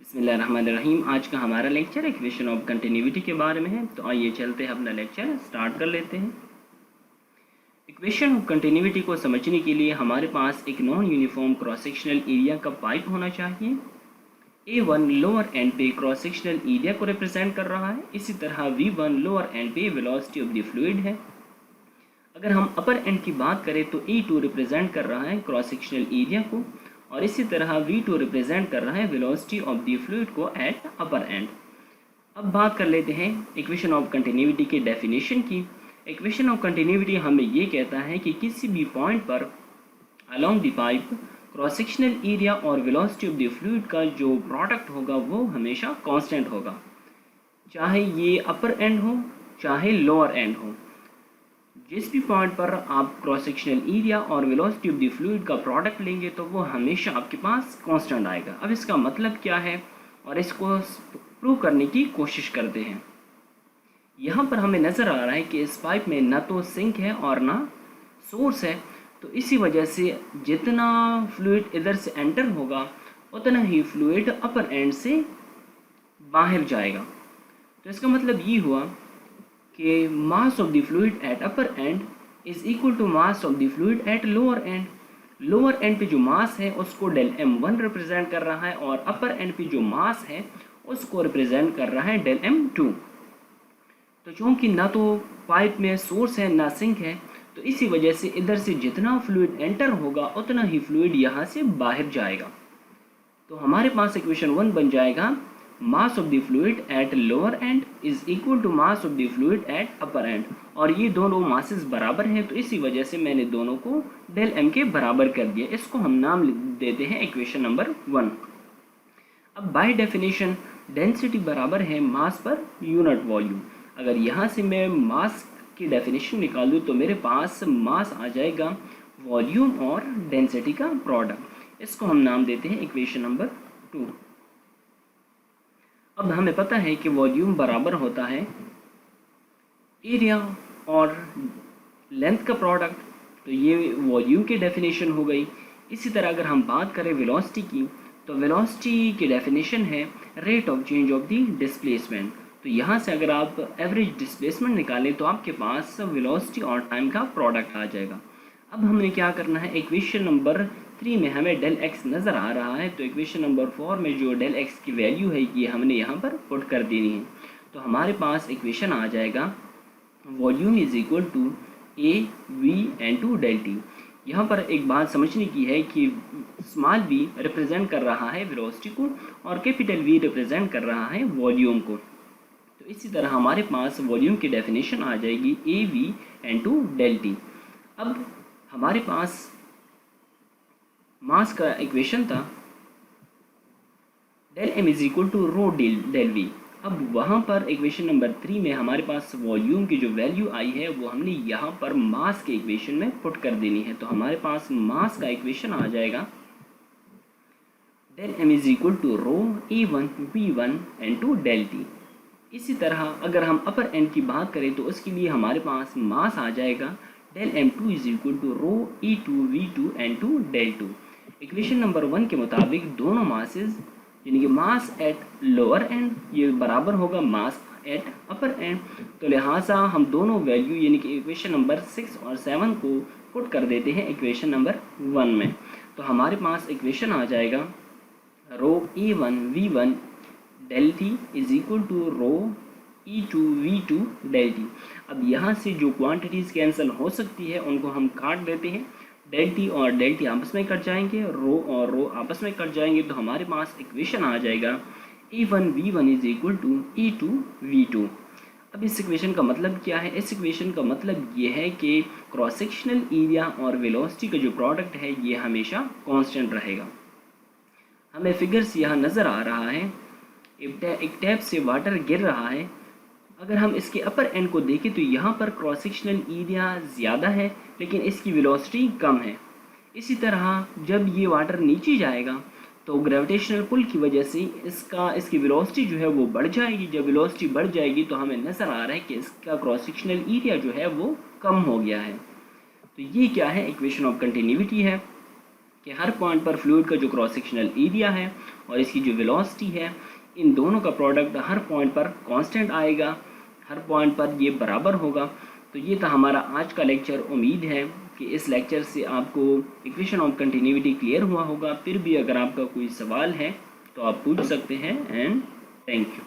बिस्मिल्लाहिर्रहमानिर्रहीम। आज का हमारा लेक्चर इक्वेशन ऑफ कंटिन्यूटी के बारे में है। तो आइए चलते हैं, अपना लेक्चर स्टार्ट कर लेते हैं। इक्वेशन ऑफ कंटिन्यूटी को समझने के लिए हमारे पास एक non uniform cross sectional area का पाइप होना चाहिए। A1 लोअर एंड पे क्रॉस सेक्शनल एरिया को रिप्रेजेंट कर रहा है। इसी तरह V1 लोअर एंड पे वेलोसिटी ऑफ द फ्लूइड है। अगर हम अपर एंड की बात करें तो E2 रिप्रेजेंट कर रहा है क्रॉस सेक्शनल एरिया को, और इसी तरह V2 रिप्रेजेंट कर रहा है वेलोसिटी ऑफ द फ्लूइड को एट अपर एंड। अब बात कर लेते हैं इक्वेशन ऑफ कंटिन्यूटी के डेफिनेशन की। इक्वेशन ऑफ कंटिन्यूटी हमें ये कहता है कि किसी भी पॉइंट पर along the pipe cross sectional area और वेलोसिटी ऑफ द फ्लूइड का जो प्रोडक्ट होगा वो हमेशा कांस्टेंट होगा, चाहे ये अपर एंड हो चाहे लोअर एंड हो। जिस भी पॉइंट पर आप क्रॉस सेक्शनल एरिया और वेलोसिटी ऑफ द फ्लूइड का प्रोडक्ट लेंगे तो वो हमेशा आपके पास कांस्टेंट आएगा। अब इसका मतलब क्या है और इसको प्रूव करने की कोशिश करते हैं। यहाँ पर हमें नज़र आ रहा है कि इस पाइप में ना तो सिंक है और ना सोर्स है, तो इसी वजह से जितना फ्लूइड इधर से एंटर होगा उतना ही फ्लूइड अपर एंड से बाहर जाएगा। तो इसका मतलब ये हुआ कि mass of the fluid at upper end is equal to mass of the fluid at lower end. Lower end पे जो मास है उसको डेल m1 रिप्रेजेंट कर रहा है और अपर एंड पे जो मास है उसको रिप्रेजेंट कर रहा है डेल m2। तो चूँकि ना तो पाइप में सोर्स है ना सिंक है, तो इसी वजह से इधर से जितना फ्लूइड एंटर होगा उतना ही फ्लूइड यहाँ से बाहर जाएगा। तो हमारे पास इक्वेशन 1 बन जाएगा mass of the fluid at lower end is equal to mass of the fluid at upper end, और ये दोनों मासेस बराबर हैं तो इसी वजह से मैंने दोनों को डेल एम के बराबर कर दिया। इसको हम नाम देते हैं इक्वेशन नंबर 1। अब बाय डेफिनेशन डेंसिटी बराबर है मास पर यूनिट वॉल्यूम। अगर यहाँ से मैं मास की डेफिनेशन निकाल दूँ तो मेरे पास मास आ जाएगा वॉल्यूम और डेंसिटी का प्रोडक्ट। इसको हम नाम देते हैं इक्वेशन नंबर 2। अब हमें पता है कि वॉल्यूम बराबर होता है एरिया और लेंथ का प्रोडक्ट, तो ये वॉल्यूम की डेफिनेशन हो गई। इसी तरह अगर हम बात करें वेलोसिटी की, तो वेलोसिटी की डेफिनेशन है rate of change of the displacement. तो यहाँ से अगर आप एवरेज डिस्प्लेसमेंट निकालें तो आपके पास वेलोसिटी और टाइम का प्रोडक्ट आ जाएगा। अब हमने क्या करना है, इक्वेशन नंबर 3 में हमें डेल एक्स नज़र आ रहा है, तो इक्वेशन नंबर 4 में जो डेल एक्स की वैल्यू है ये हमने यहाँ पर पुट कर देनी है। तो हमारे पास इक्वेशन आ जाएगा volume is equal to A V into del T. यहाँ पर एक बात समझने की है कि स्मॉल वी रिप्रेजेंट कर रहा है वेलोसिटी को और कैपिटल वी रिप्रेजेंट कर रहा है वॉल्यूम को। तो इसी तरह हमारे पास वॉल्यूम की डेफिनेशन आ जाएगी A V into del T. अब हमारे पास मास का इक्वेशन था del M is equal to rho del V. अब वहाँ पर इक्वेशन नंबर 3 में हमारे पास वॉल्यूम की जो वैल्यू आई है वो हमने यहाँ पर मास के इक्वेशन में पुट कर देनी है। तो हमारे पास मास का इक्वेशन आ जाएगा del M is equal to rho A1 V1 into del T. इसी तरह अगर हम अपर एंड की बात करें तो उसके लिए हमारे पास मास आ जाएगा del m2 is equal to rho E2 V2 into del 2। Equation number 1 के मुताबिक दोनों मासेस यानी कि मास एट लोअर एंड ये बराबर होगा मास एट अपर एंड। तो लिहाजा हम दोनों वैल्यू यानी कि इक्वेशन नंबर 6 और 7 को पुट कर देते हैं इक्वेशन नंबर 1 में। तो हमारे पास इक्वेशन आ जाएगा rho E1 V1 del T is equal to rho E2 V2 del T. अब यहाँ से जो क्वांटिटीज़ कैंसिल हो सकती है उनको हम काट देते हैं। डेल टी और डेल टी आपस में कट जाएंगे, रो और रो आपस में कट जाएंगे, तो हमारे पास इक्वेशन आ जाएगा E1 V1 is equal to E2 V2। अब इस इक्वेशन का मतलब क्या है? इस इक्वेशन का मतलब ये है कि क्रॉस सेक्शनल एरिया और वेलोसिटी का जो प्रोडक्ट है ये हमेशा कांस्टेंट रहेगा। हमें फिगर्स यहाँ नज़र आ रहा है, एक टैप से वाटर गिर रहा है। अगर हम इसके अपर एंड को देखें तो यहाँ पर क्रॉस सेक्शनल एरिया ज़्यादा है लेकिन इसकी वेलोसिटी कम है। इसी तरह जब ये वाटर नीचे जाएगा तो ग्रेविटेशनल पुल की वजह से इसकी वेलोसिटी जो है वो बढ़ जाएगी। जब वेलोसिटी बढ़ जाएगी तो हमें नज़र आ रहा है कि इसका क्रॉस सेक्शनल एरिया जो है वो कम हो गया है। तो ये क्या है? इक्वेशन ऑफ कंटिन्यूटी है। कि हर पॉइंट पर फ्लूइड का जो क्रॉस सेक्शनल एरिया है और इसकी जो वेलोसिटी है, इन दोनों का प्रोडक्ट हर पॉइंट पर कांस्टेंट आएगा, हर पॉइंट पर ये बराबर होगा। तो ये था हमारा आज का लेक्चर। उम्मीद है कि इस लेक्चर से आपको इक्वेशन ऑफ कंटिन्यूटी क्लियर हुआ होगा। फिर भी अगर आपका कोई सवाल है तो आप पूछ सकते हैं। And thank you.